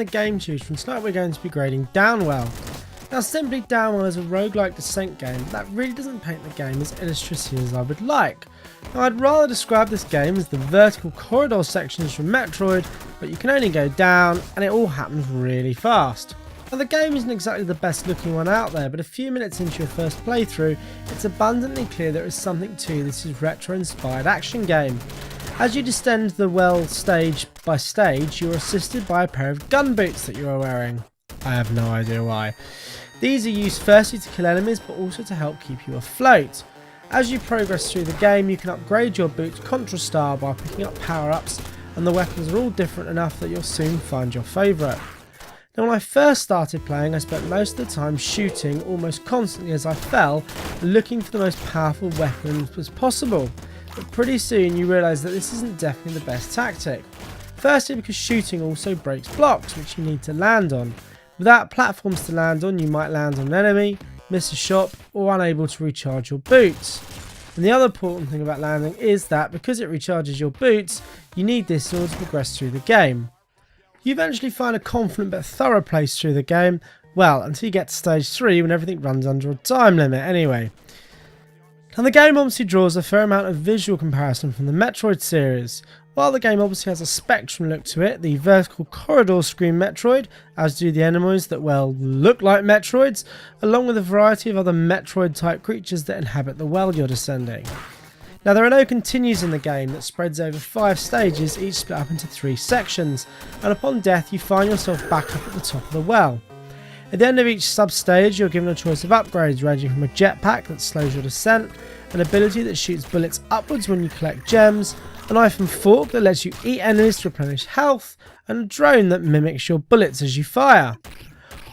the GameTutor, and tonight we're going to be grading Downwell. Now simply Downwell is a roguelike descent game that really doesn't paint the game as illustrative as I would like. Now I'd rather describe this game as the vertical corridor sections from Metroid, but you can only go down and it all happens really fast. Now the game isn't exactly the best looking one out there, but a few minutes into your first playthrough it's abundantly clear there is something to this retro inspired action game. As you descend the well stage by stage, you are assisted by a pair of gun boots that you are wearing. I have no idea why. These are used firstly to kill enemies, but also to help keep you afloat. As you progress through the game, you can upgrade your boots contra style by picking up power-ups, and the weapons are all different enough that you'll soon find your favourite. Now when I first started playing, I spent most of the time shooting almost constantly as I fell, looking for the most powerful weapons as possible. But pretty soon you realise that this isn't definitely the best tactic. Firstly because shooting also breaks blocks which you need to land on. Without platforms to land on, you might land on an enemy, miss a shot, or unable to recharge your boots. And the other important thing about landing is that because it recharges your boots, you need this in order to progress through the game. You eventually find a confident but thorough place through the game, well until you get to stage 3 when everything runs under a time limit anyway. And the game obviously draws a fair amount of visual comparison from the Metroid series. While the game obviously has a spectrum look to it, the vertical corridors scream Metroid, as do the enemies that well look like Metroids, along with a variety of other Metroid type creatures that inhabit the well you're descending. Now there are no continues in the game that spreads over 5 stages, each split up into 3 sections, and upon death you find yourself back up at the top of the well. At the end of each sub-stage you're given a choice of upgrades ranging from a jetpack that slows your descent, an ability that shoots bullets upwards when you collect gems, a knife and fork that lets you eat enemies to replenish health, and a drone that mimics your bullets as you fire.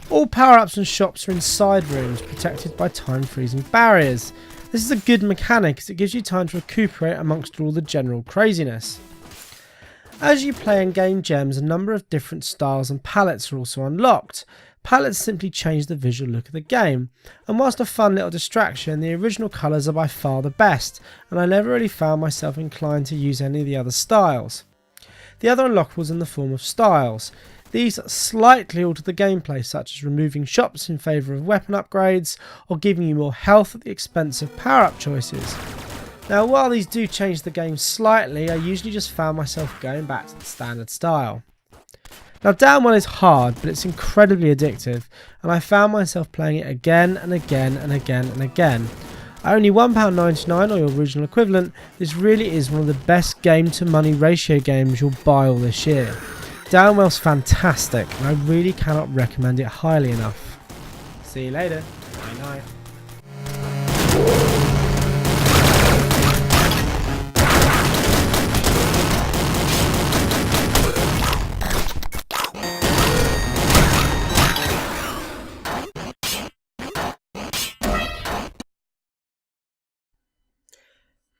All power-ups and shops are in side rooms protected by time-freezing barriers. This is a good mechanic as it gives you time to recuperate amongst all the general craziness. As you play and gain gems, a number of different styles and palettes are also unlocked. Palettes simply change the visual look of the game, and whilst a fun little distraction, the original colours are by far the best, and I never really found myself inclined to use any of the other styles. The other unlockables in the form of styles. These slightly alter the gameplay, such as removing shops in favour of weapon upgrades, or giving you more health at the expense of power-up choices. Now while these do change the game slightly, I usually just found myself going back to the standard style. Now Downwell is hard, but it's incredibly addictive, and I found myself playing it again and again and again and again. At only £1.99 or your original equivalent, this really is one of the best game to money ratio games you'll buy all this year. Downwell's fantastic, and I really cannot recommend it highly enough. See you later. Bye night.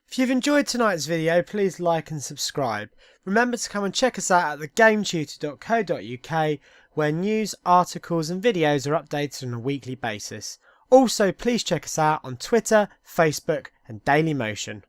If you've enjoyed tonight's video, please like and subscribe. Remember to come and check us out at the GameTutor.co.uk where news, articles and videos are updated on a weekly basis. Also please check us out on Twitter, Facebook and Dailymotion.